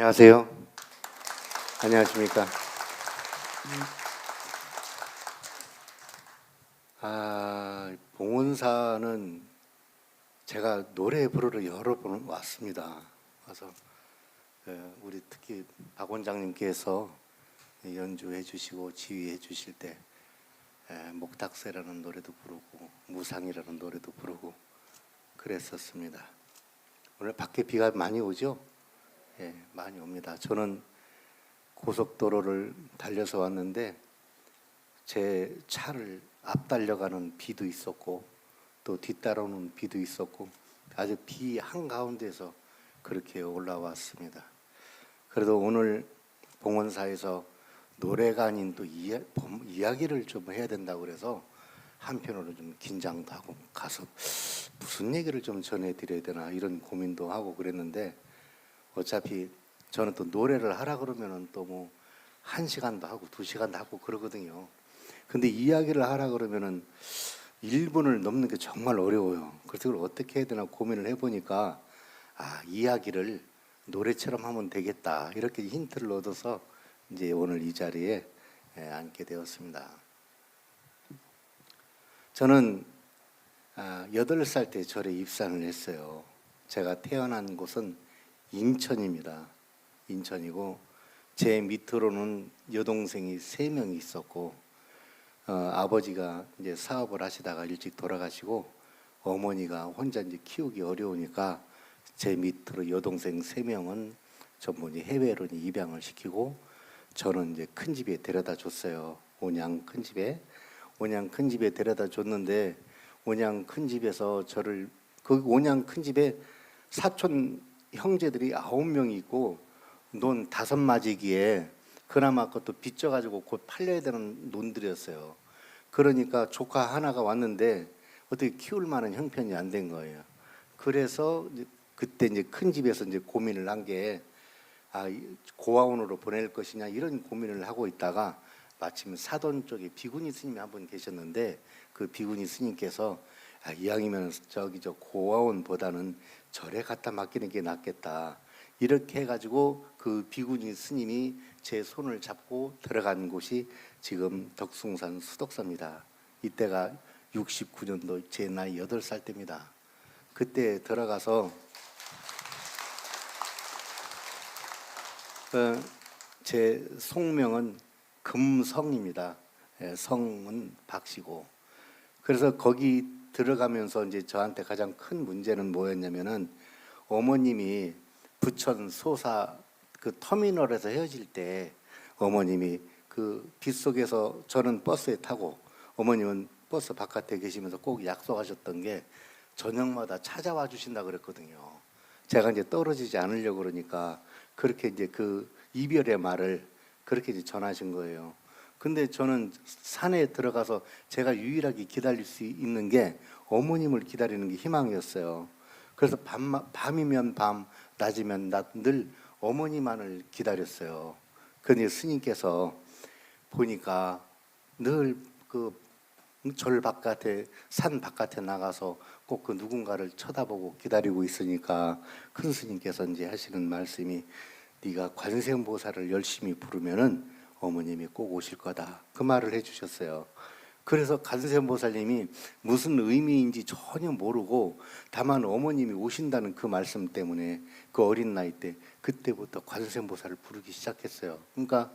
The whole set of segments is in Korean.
안녕하세요. 안녕하십니까. 봉헌사는 제가 노래 부르러 여러 번 왔습니다. 와서 우리 특히 박 원장님께서 연주해 주시고 지휘해 주실 때 목탁새라는 노래도 부르고 무상이라는 노래도 부르고 그랬었습니다. 오늘 밖에 비가 많이 오죠? 예, 많이 옵니다. 저는 고속도로를 달려서 왔는데 제 차를 앞달려가는 비도 있었고 또 뒤따라오는 비도 있었고 아주 비 한가운데서 그렇게 올라왔습니다. 그래도 오늘 봉헌사에서 노래가 아닌 또 이야기를 좀 해야 된다고 그래서 한편으로 좀 긴장도 하고 가서 무슨 얘기를 좀 전해드려야 되나 이런 고민도 하고 그랬는데 어차피 저는 또 노래를 하라 그러면은 또 뭐 1시간도 하고 2시간도 하고 그러거든요. 근데 이야기를 하라 그러면은 1분을 넘는 게 정말 어려워요. 그래서 그걸 어떻게 해야 되나 고민을 해보니까 이야기를 노래처럼 하면 되겠다 이렇게 힌트를 얻어서 이제 오늘 이 자리에 앉게 되었습니다. 저는 8살 때 절에 입산을 했어요. 제가 태어난 곳은 인천입니다. 인천이고 제 밑으로는 여동생이 3명이 있었고 아버지가 이제 사업을 하시다가 일찍 돌아가시고 어머니가 혼자 이제 키우기 어려우니까 제 밑으로 여동생 3명은 전부 이제 해외로 입양을 시키고 저는 이제 큰 집에 데려다 줬어요. 온양 큰 집에 데려다 줬는데 온양 큰 집에서 저를 그 온양 큰 집에 사촌 형제들이 9명이 있고 논 5마지기에 그나마 그것도 빚져가지고 곧 팔려야 되는 논들이었어요. 그러니까 조카 하나가 왔는데 어떻게 키울 만한 형편이 안 된 거예요. 그래서 그때 이제 큰 집에서 이제 고민을 한 게 고아원으로 보낼 것이냐 이런 고민을 하고 있다가 마침 사돈 쪽에 비구니 스님이 한 분 계셨는데 그 비구니 스님께서 이왕이면 저 고아원보다는 절에 갖다 맡기는 게 낫겠다 이렇게 해가지고 그 비구니 스님이 제 손을 잡고 들어간 곳이 지금 덕숭산 수덕사입니다. 이때가 69년도 제 나이 8살 때입니다. 그때 들어가서 제 속명은 금성입니다. 성은 박씨고. 그래서 거기 들어가면서 이제 저한테 가장 큰 문제는 뭐였냐면은 어머님이 부천 소사 그 터미널에서 헤어질 때 어머님이 그 빗속에서 저는 버스에 타고 어머님은 버스 바깥에 계시면서 꼭 약속하셨던 게 저녁마다 찾아와 주신다 그랬거든요. 제가 이제 떨어지지 않으려고 그러니까 그렇게 이제 그 이별의 말을 그렇게 이제 전하신 거예요. 근데 저는 산에 들어가서 제가 유일하게 기다릴 수 있는 게 어머님을 기다리는 게 희망이었어요. 그래서 밤이면 밤, 낮이면 낮 늘 어머니만을 기다렸어요. 그런데 스님께서 보니까 늘 그 절 바깥에 산 바깥에 나가서 꼭 그 누군가를 쳐다보고 기다리고 있으니까 큰 스님께서 이제 하시는 말씀이 네가 관세음보살을 열심히 부르면은 어머님이 꼭 오실 거다 그 말을 해주셨어요. 그래서 관세음보살님이 무슨 의미인지 전혀 모르고 다만 어머님이 오신다는 그 말씀 때문에 그 어린 나이 때 그때부터 관세음보살을 부르기 시작했어요. 그러니까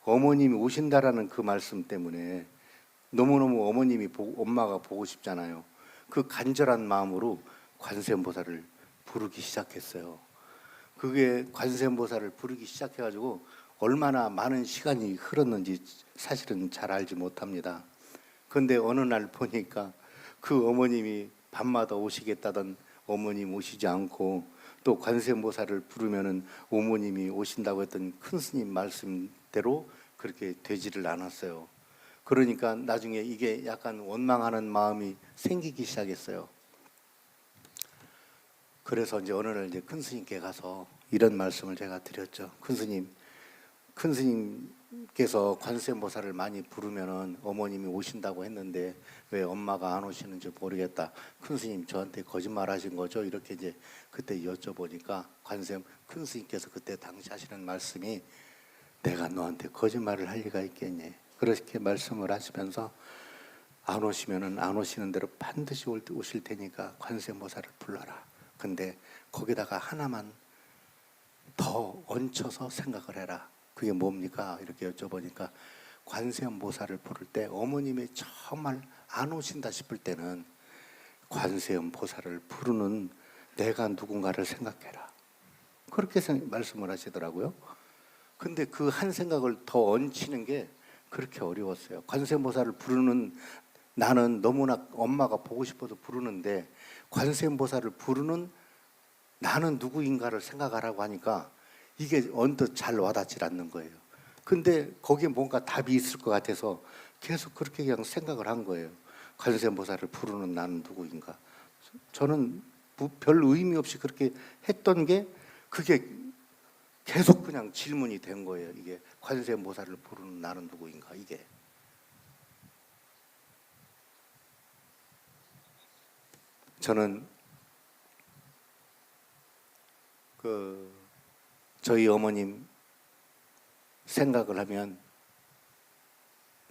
어머님이 오신다라는 그 말씀 때문에 너무너무 엄마가 보고 싶잖아요. 그 간절한 마음으로 관세음보살을 부르기 시작했어요. 그게 관세음보살을 부르기 시작해가지고 얼마나 많은 시간이 흘렀는지 사실은 잘 알지 못합니다. 그런데 어느 날 보니까 그 어머님이 밤마다 오시겠다던 어머님 오시지 않고 또 관세음보살을 부르면은 어머님이 오신다고 했던 큰 스님 말씀대로 그렇게 되지를 않았어요. 그러니까 나중에 이게 약간 원망하는 마음이 생기기 시작했어요. 그래서 이제 어느 날 이제 큰 스님께 가서 이런 말씀을 제가 드렸죠. 큰 스님, 큰 스님께서 관세음보살을 많이 부르면은 어머님이 오신다고 했는데 왜 엄마가 안 오시는지 모르겠다. 큰 스님 저한테 거짓말하신 거죠? 이렇게 이제 그때 여쭤보니까 관세음 큰 스님께서 그때 당시 하시는 말씀이 내가 너한테 거짓말을 할 리가 있겠니? 그렇게 말씀을 하시면서 안 오시면은 안 오시는 대로 반드시 오실 테니까 관세음보살을 불러라. 근데 거기다가 하나만 더 얹혀서 생각을 해라. 그게 뭡니까? 이렇게 여쭤보니까 관세음보살을 부를 때 어머님이 정말 안 오신다 싶을 때는 관세음보살을 부르는 내가 누군가를 생각해라. 그렇게 말씀을 하시더라고요. 근데 그 한 생각을 더 얹히는 게 그렇게 어려웠어요. 관세음보살을 부르는 나는 너무나 엄마가 보고 싶어서 부르는데 관세음보살을 부르는 나는 누구인가를 생각하라고 하니까 이게 언뜻 잘 와닿질 않는 거예요. 근데 거기에 뭔가 답이 있을 것 같아서 계속 그렇게 그냥 생각을 한 거예요. 관세음보살을 부르는 나는 누구인가. 저는 별 의미 없이 그렇게 했던 게 그게 계속 그냥 질문이 된 거예요. 이게 관세음보살을 부르는 나는 누구인가 이게. 저는 저희 어머님 생각을 하면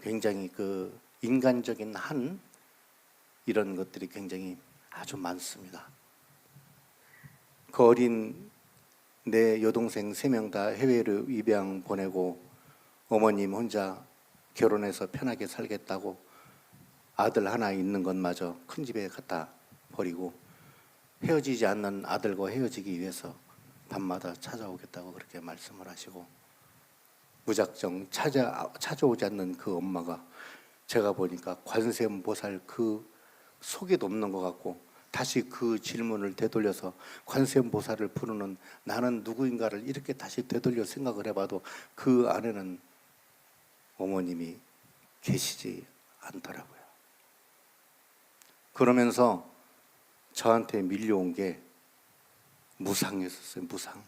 굉장히 인간적인 한 이런 것들이 굉장히 아주 많습니다. 그 어린 내 여동생 3명 다 해외로 입양 보내고 어머님 혼자 결혼해서 편하게 살겠다고 아들 하나 있는 것마저 큰 집에 갖다 버리고 헤어지지 않는 아들과 헤어지기 위해서 밤마다 찾아오겠다고 그렇게 말씀을 하시고 무작정 찾아오지 않는 그 엄마가 제가 보니까 관세음보살 그 속에도 없는 것 같고 다시 그 질문을 되돌려서 관세음보살을 부르는 나는 누구인가를 이렇게 다시 되돌려 생각을 해봐도 그 안에는 어머님이 계시지 않더라고요. 그러면서 저한테 밀려온 게 무상이었어요. 무상.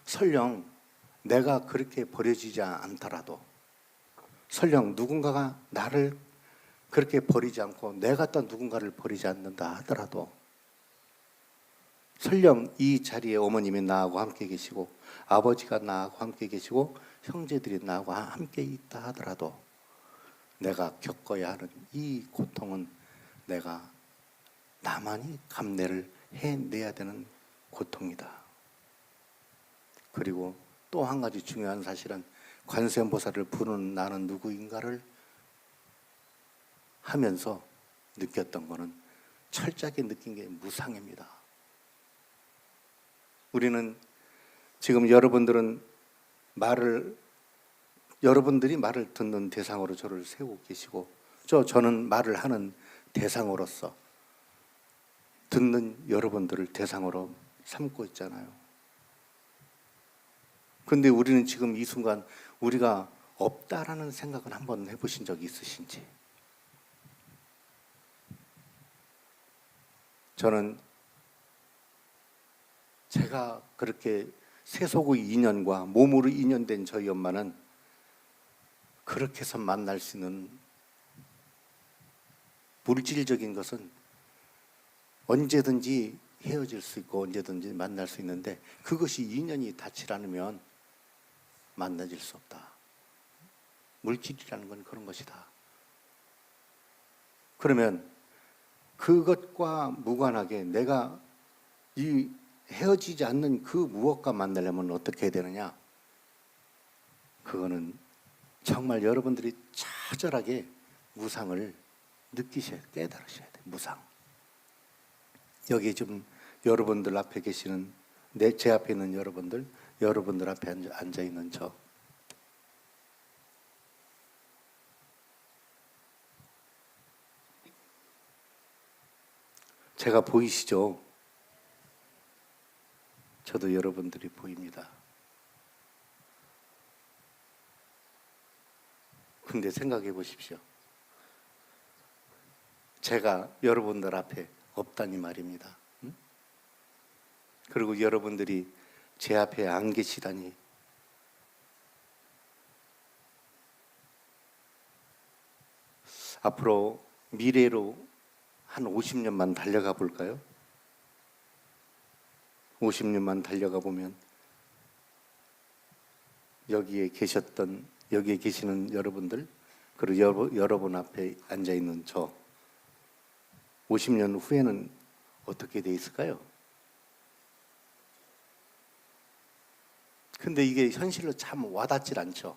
설령 내가 그렇게 버려지지 않더라도 설령 누군가가 나를 그렇게 버리지 않고 내가 또 누군가를 버리지 않는다 하더라도 설령 이 자리에 어머님이 나하고 함께 계시고 아버지가 나하고 함께 계시고 형제들이 나하고 함께 있다 하더라도 내가 겪어야 하는 이 고통은 내가 나만이 감내를 해내야 되는 고통이다. 그리고 또 한 가지 중요한 사실은 관세음보살을 부르는 나는 누구인가를 하면서 느꼈던 것은 철저하게 느낀 게 무상입니다. 우리는 지금 여러분들이 말을 듣는 대상으로 저를 세우고 계시고 저는 말을 하는 대상으로서 듣는 여러분들을 대상으로 삼고 있잖아요. 근데 우리는 지금 이 순간 우리가 없다라는 생각은 한번 해보신 적이 있으신지? 저는 제가 그렇게 세속의 인연과 몸으로 인연된 저희 엄마는 그렇게 해서 만날 수 있는 물질적인 것은 언제든지 헤어질 수 있고 언제든지 만날 수 있는데 그것이 인연이 닿지 않으면 만나질 수 없다. 물질이라는 건 그런 것이다. 그러면 그것과 무관하게 내가 이 헤어지지 않는 그 무엇과 만나려면 어떻게 해야 되느냐? 그거는 정말 여러분들이 처절하게 무상을 느끼셔야 돼. 깨달으셔야 돼. 무상. 여기 좀 여러분들 앞에 계시는 제 앞에 있는 여러분들 앞에 앉아 있는 저. 제가 보이시죠? 저도 여러분들이 보입니다. 근데 생각해 보십시오. 제가 여러분들 앞에 없다니 말입니다. 그리고 여러분들이 제 앞에 안 계시다니. 앞으로 미래로 한 50년만 달려가 볼까요? 50년만 달려가 보면 여기에 계시는 여러분들, 그리고 여러분 앞에 앉아 있는 저 50년 후에는 어떻게 돼 있을까요? 근데 이게 현실로 참 와닿질 않죠.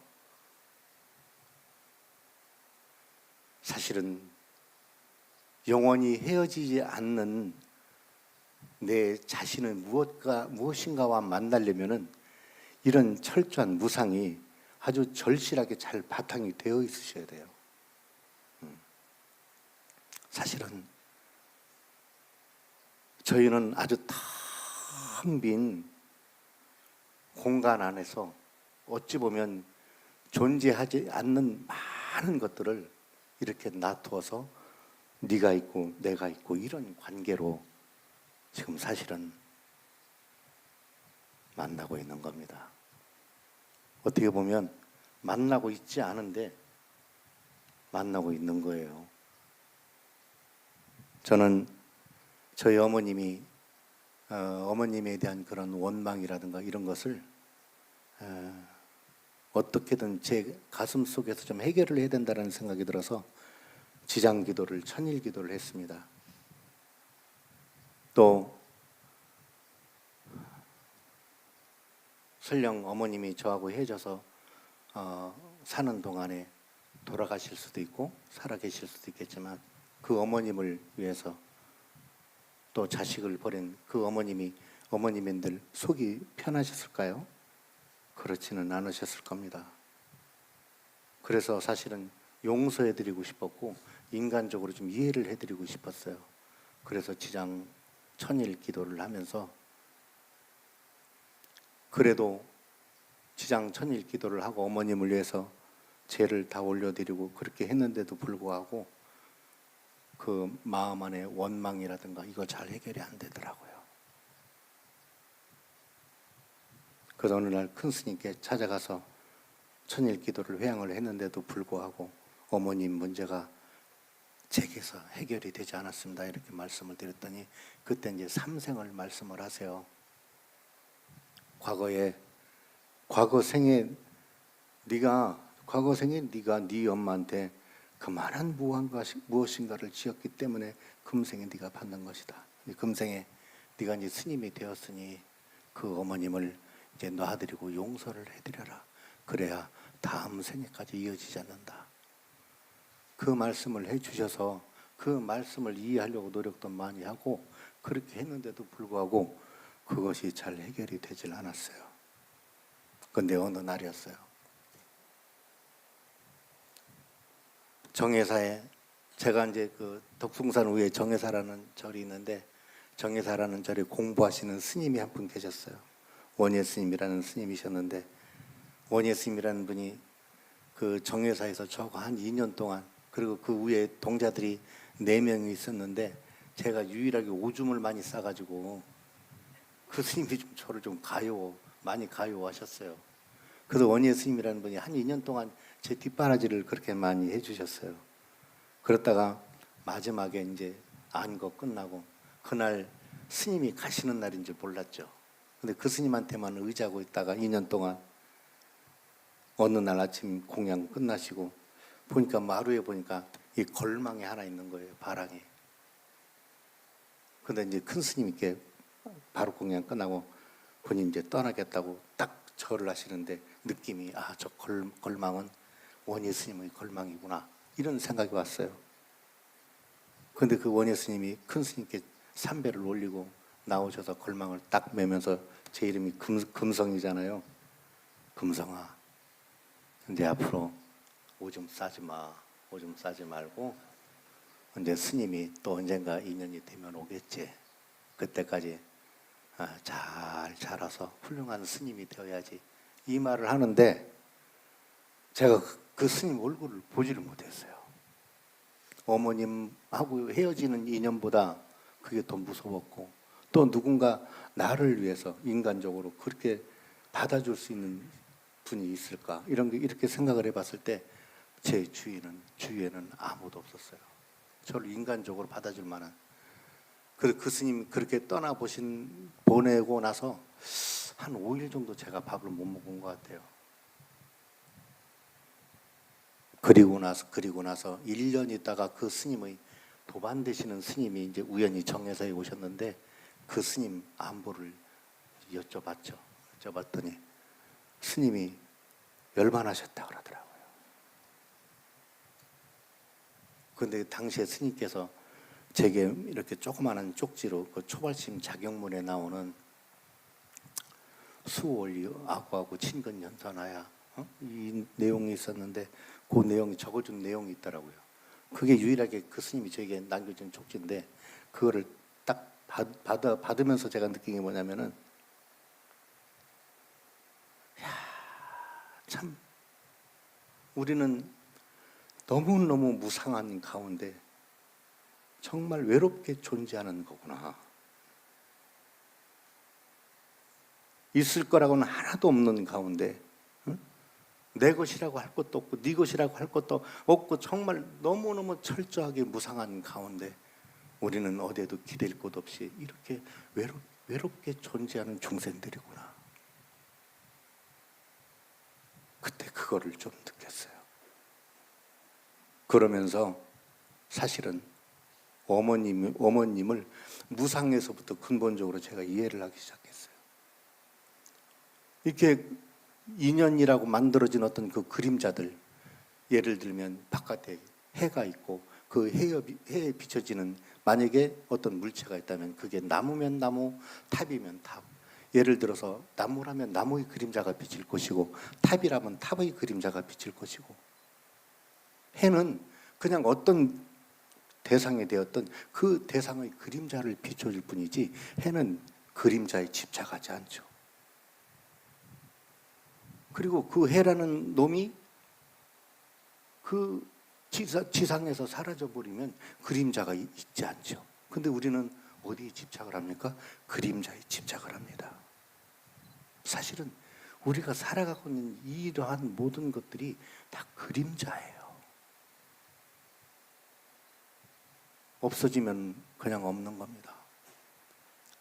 사실은 영원히 헤어지지 않는 내 자신의 무엇인가와 만나려면은 이런 철저한 무상이 아주 절실하게 잘 바탕이 되어 있으셔야 돼요. 사실은 저희는 아주 텅 빈 공간 안에서 어찌 보면 존재하지 않는 많은 것들을 이렇게 놔두어서 네가 있고 내가 있고 이런 관계로 지금 사실은 만나고 있는 겁니다. 어떻게 보면 만나고 있지 않은데 만나고 있는 거예요. 저는 저희 어머님에 대한 그런 원망이라든가 이런 것을 어떻게든 제 가슴 속에서 좀 해결을 해야 된다는 생각이 들어서 지장기도를 천일기도를 했습니다. 또 설령 어머님이 저하고 헤어져서 사는 동안에 돌아가실 수도 있고 살아계실 수도 있겠지만 그 어머님을 위해서 또 자식을 버린 그 어머님들 속이 편하셨을까요? 그렇지는 않으셨을 겁니다. 그래서 사실은 용서해드리고 싶었고 인간적으로 좀 이해를 해드리고 싶었어요. 그래서 지장 천일 기도를 하면서 그래도 지장 천일 기도를 하고 어머님을 위해서 제를 다 올려드리고 그렇게 했는데도 불구하고 그 마음 안에 원망이라든가 이거 잘 해결이 안 되더라고요. 그래서 어느 날 큰 스님께 찾아가서 천일 기도를 회양을 했는데도 불구하고 어머님 문제가 제게서 해결이 되지 않았습니다. 이렇게 말씀을 드렸더니 그때 이제 삼생을 말씀을 하세요. 과거생에 네가 네 엄마한테 그만한 무엇인가를 지었기 때문에 금생에 네가 받는 것이다. 금생에 네가 이제 스님이 되었으니 그 어머님을 이제 놔드리고 용서를 해드려라. 그래야 다음 생에까지 이어지지 않는다. 그 말씀을 해주셔서 그 말씀을 이해하려고 노력도 많이 하고 그렇게 했는데도 불구하고 그것이 잘 해결이 되질 않았어요. 그런데 어느 날이었어요. 정회사에 제가 이제 그 덕숭산 위에 정회사라는 절이 있는데 정회사라는 절에 공부하시는 스님이 한 분 계셨어요. 원예 스님이라는 스님이셨는데 원예 스님이라는 분이 그 정회사에서 저하고 한 2년 동안 그리고 그 위에 동자들이 4명이 있었는데 제가 유일하게 오줌을 많이 싸가지고 그 스님이 좀 저를 좀 많이 가요하셨어요. 그래서 원예 스님이라는 분이 한 2년 동안 제 뒷바라지를 그렇게 많이 해주셨어요. 그러다가 마지막에 이제 안거 끝나고 그날 스님이 가시는 날인 줄 몰랐죠. 근데 그 스님한테만 의지하고 있다가 2년 동안 어느 날 아침 공양 끝나시고 보니까 마루에 보니까 이 걸망이 하나 있는 거예요. 바랑에. 근데 이제 큰 스님께 바로 공양 끝나고 본인 이제 떠나겠다고 딱 절을 하시는데 느낌이 저 걸망은 원예 스님의 걸망이구나 이런 생각이 왔어요. 근데 그 원예 스님이 큰 스님께 삼배를 올리고 나오셔서 걸망을 딱 매면서 제 이름이 금성이잖아요. 금성아, 이제 앞으로 오줌 싸지 마. 오줌 싸지 말고 이제 스님이 또 언젠가 인연이 되면 오겠지. 그때까지 잘 자라서 훌륭한 스님이 되어야지. 이 말을 하는데 제가 그 스님 얼굴을 보지를 못했어요. 어머님하고 헤어지는 인연보다 그게 더 무서웠고 또 누군가 나를 위해서 인간적으로 그렇게 받아줄 수 있는 분이 있을까? 이렇게 생각을 해봤을 때 제 주위에는 아무도 없었어요. 저를 인간적으로 받아줄 만한. 그 스님 그렇게 보내고 나서 한 5일 정도 제가 밥을 못 먹은 것 같아요. 그리고 나서 1년 있다가 그 스님의 도반 되시는 스님이 이제 우연히 정회사에 오셨는데 그 스님 안부를 여쭤봤더니 스님이 열반하셨다 그러더라고요. 근데 당시에 스님께서 제게 이렇게 조그마한 쪽지로 그 초발심 작용문에 나오는 수월리 아구하고 친근연선하야 이 내용이 있었는데 그 내용이 적어준 내용이 있더라고요. 그게 유일하게 그 스님이 저에게 남겨준 쪽지인데 그거를 딱 받으면서 제가 느낀 게 뭐냐면은 참 우리는 너무너무 무상한 가운데 정말 외롭게 존재하는 거구나. 있을 거라고는 하나도 없는 가운데 내 것이라고 할 것도 없고 네 것이라고 할 것도 없고 정말 너무너무 철저하게 무상한 가운데 우리는 어디에도 기댈 곳 없이 이렇게 외롭게 존재하는 중생들이구나. 그때 그거를 좀 느꼈어요. 그러면서 사실은 어머님을 무상에서부터 근본적으로 제가 이해를 하기 시작했어요. 이렇게 인연이라고 만들어진 어떤 그 그림자들, 예를 들면 바깥에 해가 있고 그 해에 비춰지는 만약에 어떤 물체가 있다면 그게 나무면 나무, 탑이면 탑. 예를 들어서 나무라면 나무의 그림자가 비칠 것이고 탑이라면 탑의 그림자가 비칠 것이고 해는 그냥 어떤 대상이 되었던 그 대상의 그림자를 비춰줄 뿐이지 해는 그림자에 집착하지 않죠. 그리고 그 해라는 놈이 그 지상에서 사라져버리면 그림자가 있지 않죠. 근데 우리는 어디에 집착을 합니까? 그림자에 집착을 합니다. 사실은 우리가 살아가고 있는 이러한 모든 것들이 다 그림자예요. 없어지면 그냥 없는 겁니다.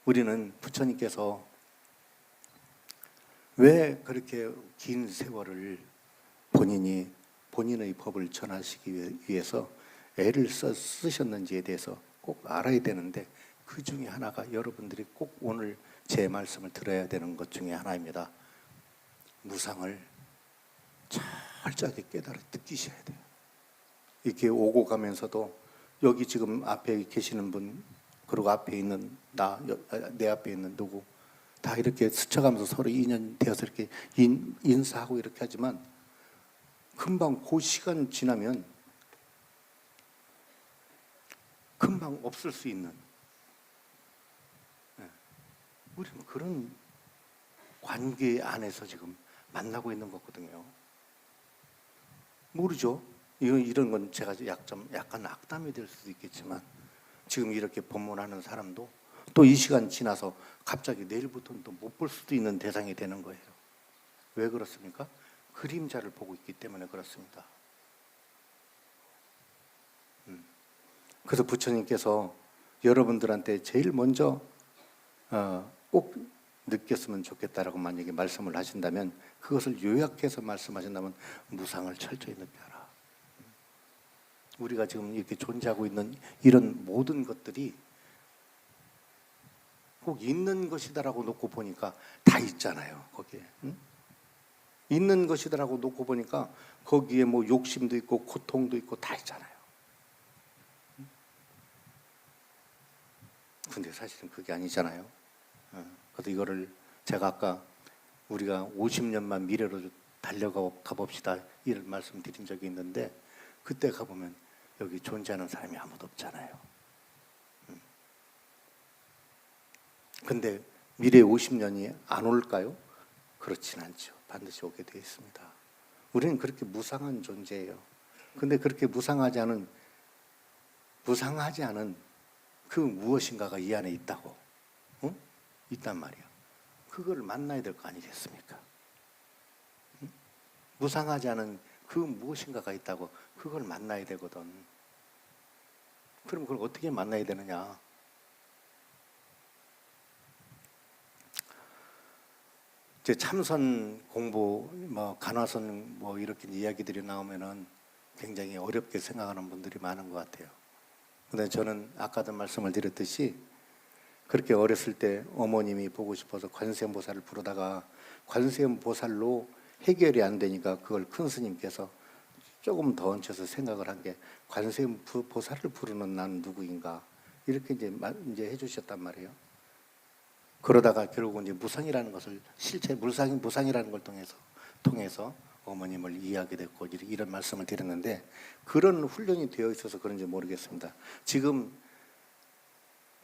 우리는 부처님께서 왜 그렇게 긴 세월을 본인의 법을 전하시기 위해서 애를 쓰셨는지에 대해서 꼭 알아야 되는데 그 중에 하나가 여러분들이 꼭 오늘 제 말씀을 들어야 되는 것 중에 하나입니다. 무상을 철저하게 깨달아 느끼셔야 돼요. 이렇게 오고 가면서도 여기 지금 앞에 계시는 분 그리고 앞에 있는 내 앞에 있는 누구 다 이렇게 스쳐가면서 서로 인연 되어서 이렇게 인사하고 이렇게 하지만 금방 그 시간 지나면 금방 없을 수 있는 우리는 그런 관계 안에서 지금 만나고 있는 거거든요. 모르죠. 이런 건 제가 약간 악담이 될 수도 있겠지만 지금 이렇게 법문하는 사람도 또 이 시간 지나서 갑자기 내일부터는 또 못 볼 수도 있는 대상이 되는 거예요. 왜 그렇습니까? 그림자를 보고 있기 때문에 그렇습니다. 그래서 부처님께서 여러분들한테 제일 먼저 꼭 느꼈으면 좋겠다라고 만약에 말씀을 하신다면 그것을 요약해서 말씀하신다면 무상을 철저히 느껴라. 우리가 지금 이렇게 존재하고 있는 이런 모든 것들이 꼭 있는 것이다라고 놓고 보니까 다 있잖아요. 거기에 있는 것이다라고 놓고 보니까 거기에 뭐 욕심도 있고 고통도 있고 다 있잖아요. 근데 사실은 그게 아니잖아요. 그래서 이거를 제가 아까 우리가 50년만 미래로 달려가 봅시다 이런 말씀드린 적이 있는데 그때 가보면 여기 존재하는 사람이 아무도 없잖아요. 근데 미래 50년이 안 올까요? 그렇진 않죠. 반드시 오게 되어 있습니다. 우리는 그렇게 무상한 존재예요. 근데 그렇게 무상하지 않은 그 무엇인가가 이 안에 있다고. 있단 말이야. 그걸 만나야 될 거 아니겠습니까? 응? 무상하지 않은 그 무엇인가가 있다고 그걸 만나야 되거든. 그럼 그걸 어떻게 만나야 되느냐? 이제 참선 공부, 간화선 이렇게 이야기들이 나오면은 굉장히 어렵게 생각하는 분들이 많은 것 같아요. 근데 저는 아까도 말씀을 드렸듯이 그렇게 어렸을 때 어머님이 보고 싶어서 관세음보살을 부르다가 관세음보살로 해결이 안 되니까 그걸 큰 스님께서 조금 더 얹혀서 생각을 한 게 관세음보살을 부르는 나는 누구인가 이렇게 이제 해주셨단 말이에요. 그러다가 결국은 이제 무상이라는 것을 실체 무상이라는 걸 통해서 어머님을 이해하게 됐고 이런 말씀을 드렸는데 그런 훈련이 되어 있어서 그런지 모르겠습니다. 지금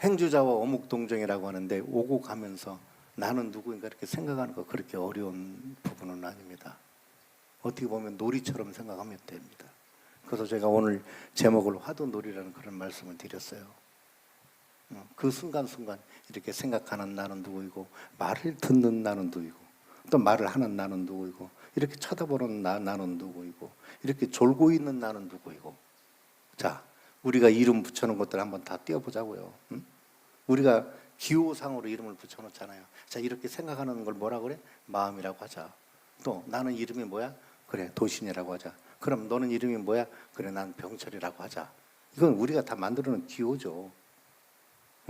행주자와 어묵동정이라고 하는데 오고 가면서 나는 누구인가 이렇게 생각하는 거 그렇게 어려운 부분은 아닙니다. 어떻게 보면 놀이처럼 생각하면 됩니다. 그래서 제가 오늘 제목을 화두놀이라는 그런 말씀을 드렸어요. 그 순간순간 이렇게 생각하는 나는 누구이고 말을 듣는 나는 누구이고 또 말을 하는 나는 누구이고 이렇게 쳐다보는 나는 누구이고 이렇게 졸고 있는 나는 누구이고 자 우리가 이름 붙여놓은 것들 한번 다 띄워보자고요. 응? 우리가 기호상으로 이름을 붙여놓잖아요. 자 이렇게 생각하는 걸 뭐라 그래? 마음이라고 하자. 또 나는 이름이 뭐야? 그래 도신이라고 하자. 그럼 너는 이름이 뭐야? 그래 난 병철이라고 하자. 이건 우리가 다 만들어놓은 기호죠.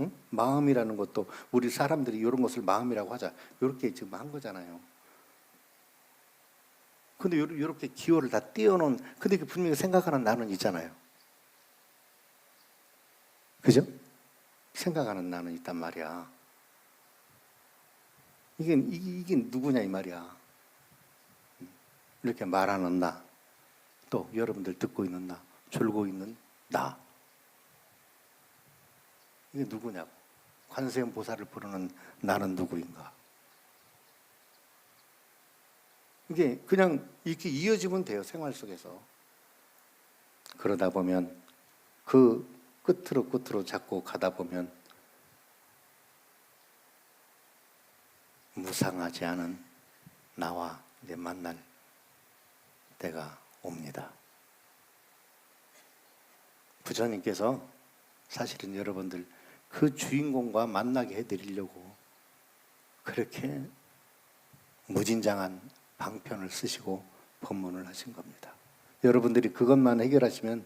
응? 마음이라는 것도 우리 사람들이 이런 것을 마음이라고 하자 이렇게 지금 한 거잖아요. 근데 이렇게 기호를 다 띄워놓은 근데 분명히 생각하는 나는 있잖아요. 그죠? 생각하는 나는 있단 말이야. 이게 누구냐 이 말이야. 이렇게 말하는 나, 또 여러분들 듣고 있는 나, 졸고 있는 나. 이게 누구냐고. 관세음보살을 부르는 나는 누구인가. 이게 그냥 이렇게 이어지면 돼요. 생활 속에서. 그러다 보면 그 끝으로 자꾸 가다 보면 무상하지 않은 나와 이제 만날 때가 옵니다. 부처님께서 사실은 여러분들 그 주인공과 만나게 해드리려고 그렇게 무진장한 방편을 쓰시고 법문을 하신 겁니다. 여러분들이 그것만 해결하시면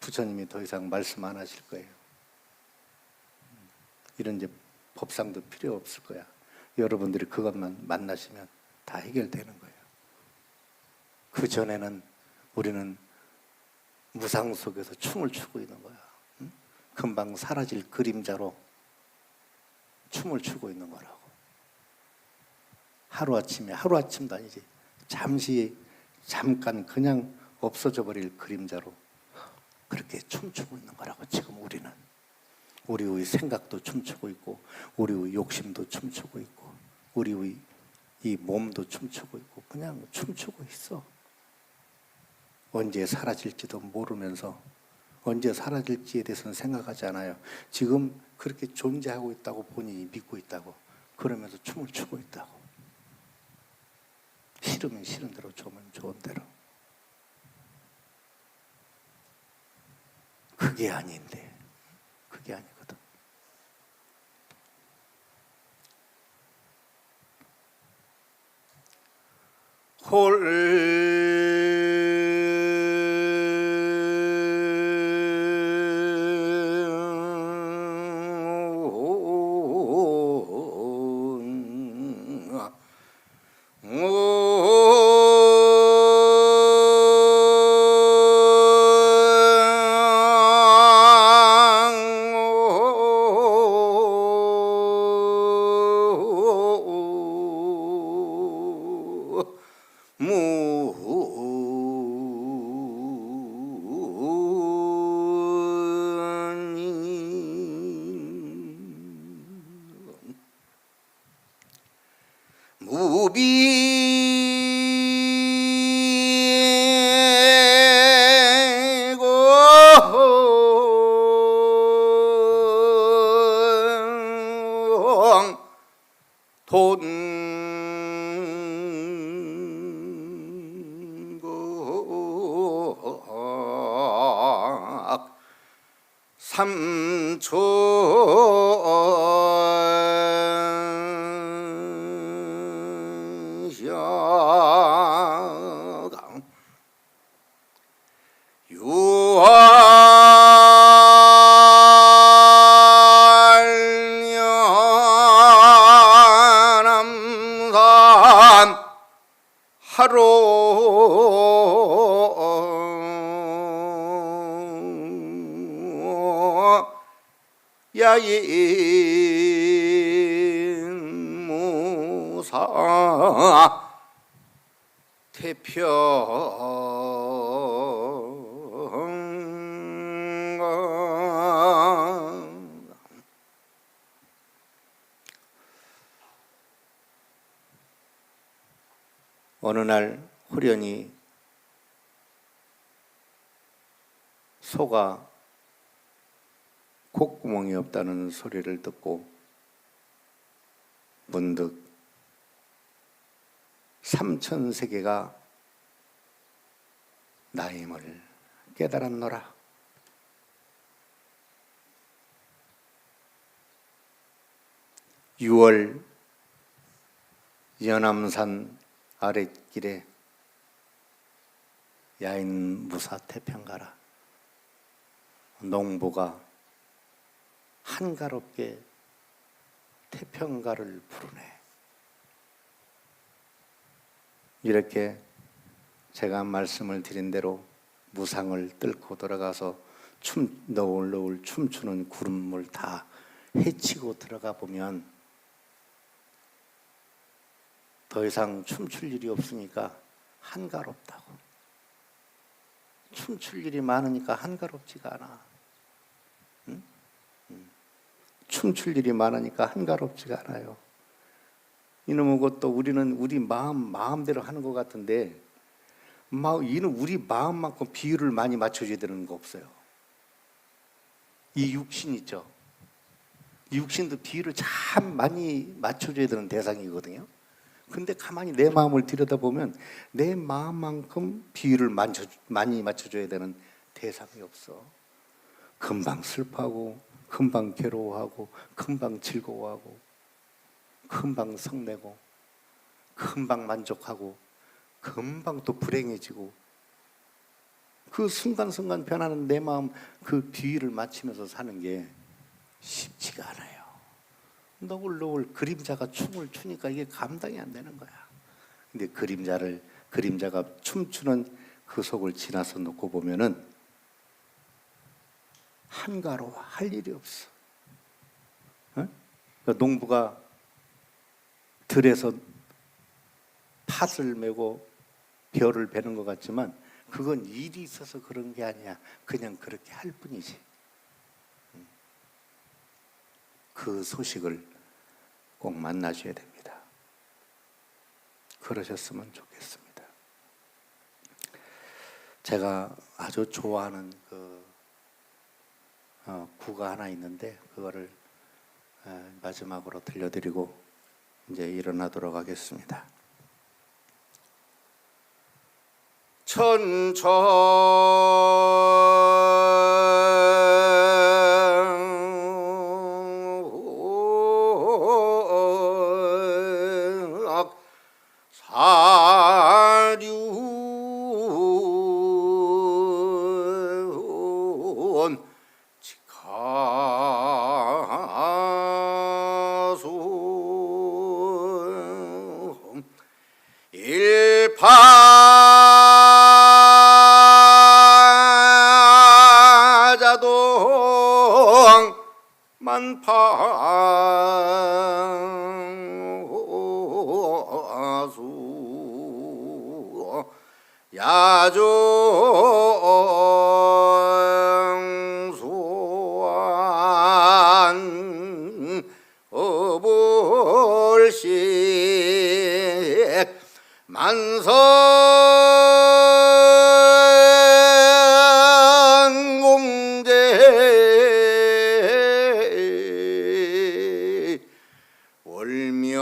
부처님이 더 이상 말씀 안 하실 거예요. 이런 이제 법상도 필요 없을 거야. 여러분들이 그것만 만나시면 다 해결되는 거예요. 그 전에는 우리는 무상 속에서 춤을 추고 있는 거야. 응? 금방 사라질 그림자로 춤을 추고 있는 거라고. 하루아침도 아니지. 잠깐 그냥 없어져 버릴 그림자로 그렇게 춤추고 있는 거라고. 지금 우리는 우리의 생각도 춤추고 있고 우리의 욕심도 춤추고 있고 우리의 이 몸도 춤추고 있고 그냥 춤추고 있어. 언제 사라질지도 모르면서 언제 사라질지에 대해서는 생각하지 않아요. 지금 그렇게 존재하고 있다고 본인이 믿고 있다고 그러면서 춤을 추고 있다고. 싫으면 싫은 대로, 좋으면 좋은 대로. 그게 아닌데, 그게 아니거든. 무비고 삼촌 셔강 유한연암산 하루 야인 무사 태평 어느 날 후련히 소가 콧구멍이 없다는 소리를 듣고 문득 삼천세계가 나임을 깨달았노라. (6월) 연암산 아랫길에 야인 무사 태평가라. 농부가 한가롭게 태평가를 부르네. 이렇게 제가 말씀을 드린 대로 무상을 뚫고 들어가서 너울너울 춤추는 구름을 다 헤치고 들어가 보면 더 이상 춤출 일이 없으니까 한가롭다고. 춤출 일이 많으니까 한가롭지가 않아. 응? 춤출 일이 많으니까 한가롭지가 않아요. 이놈의 것도 우리는 우리 마음대로 하는 것 같은데 이는 우리 마음만큼 비율을 많이 맞춰줘야 되는 거 없어요. 이 육신 있죠. 이 육신도 비율을 참 많이 맞춰줘야 되는 대상이거든요. 근데 가만히 내 마음을 들여다보면 내 마음만큼 비율을 많이 맞춰줘야 되는 대상이 없어. 금방 슬퍼하고 금방 괴로워하고 금방 즐거워하고 금방 성내고 금방 만족하고 금방 또 불행해지고 그 순간순간 변하는 내 마음 그 비율을 맞추면서 사는 게 쉽지가 않아요. 너울너울 그림자가 춤을 추니까 이게 감당이 안 되는 거야. 근데 그림자가 춤추는 그 속을 지나서 놓고 보면은 한가로워 할 일이 없어. 어? 농부가 들에서 팥을 메고 벼를 베는 것 같지만 그건 일이 있어서 그런 게 아니야. 그냥 그렇게 할 뿐이지. 그 소식을 꼭 만나셔야 됩니다. 그러셨으면 좋겠습니다. 제가 아주 좋아하는 구가 하나 있는데 그거를 마지막으로 들려드리고 이제 일어나도록 하겠습니다. 천천 사륜 직하수 일파자동 만파수 야종소환 어불식 만선공제 월명기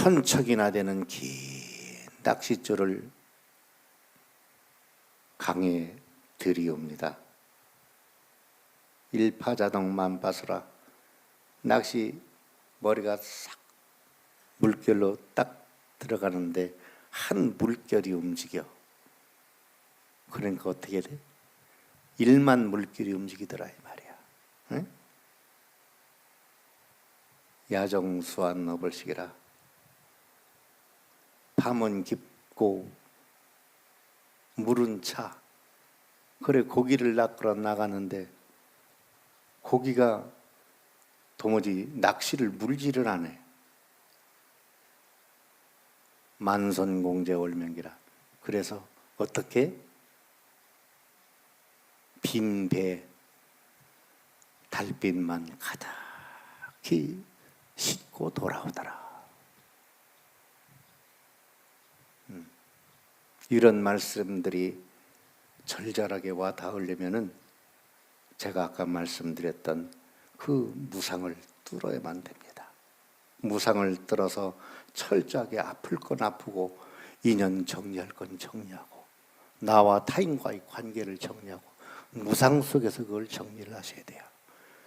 천척이나 되는 긴 낚싯줄을 강에 들이옵니다. 일파자동 만파수라. 낚시 머리가 싹 물결로 딱 들어가는데 한 물결이 움직여. 그러니까 어떻게 돼? 1만 물결이 움직이더라 이 말이야. 응? 야정수한 너벌식이라. 밤은 깊고 물은 차. 그래 고기를 낚으러 나가는데 고기가 도무지 낚시를 물지를 않아. 만선공제 월명기라. 그래서 어떻게? 빈 배 달빛만 가득히 싣고 돌아오더라. 이런 말씀들이 절절하게 와 닿으려면은 제가 아까 말씀드렸던 그 무상을 뚫어야만 됩니다. 무상을 뚫어서 철저하게 아플 건 아프고 인연 정리할 건 정리하고 나와 타인과의 관계를 정리하고 무상 속에서 그걸 정리를 하셔야 돼요.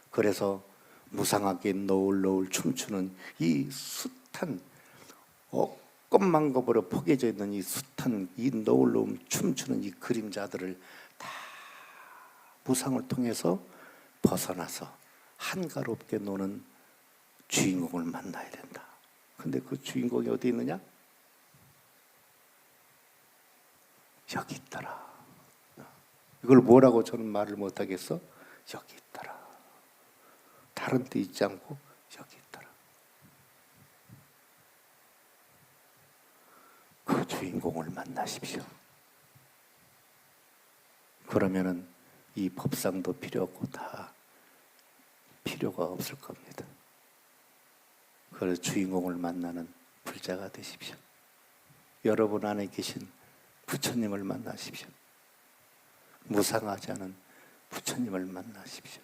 그래서 무상하게 노을노을 춤추는 이 숱한 꽃망겁으로 포개져 있는 이 숱한 이 노을노을 춤추는 이 그림자들을 다 무상을 통해서 벗어나서 한가롭게 노는 주인공을 만나야 된다. 근데 그 주인공이 어디 있느냐? 여기 있더라. 이걸 뭐라고 저는 말을 못하겠어? 여기 있더라. 다른 데 있지 않고 여기 있더라. 그 주인공을 만나십시오. 그러면은 이 법상도 필요 없고 다 필요가 없을 겁니다. 그래서 주인공을 만나는 불자가 되십시오. 여러분 안에 계신 부처님을 만나십시오. 무상하지 않은 부처님을 만나십시오.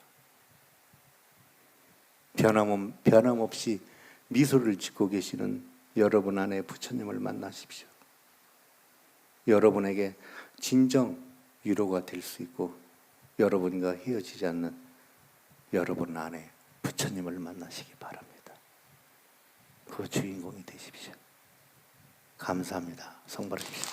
변함없이 미소를 짓고 계시는 여러분 안에 부처님을 만나십시오. 여러분에게 진정 위로가 될 수 있고 여러분과 헤어지지 않는 여러분 안에 부처님을 만나시기 바랍니다. 그 주인공이 되십시오. 감사합니다. 성 받으십시오.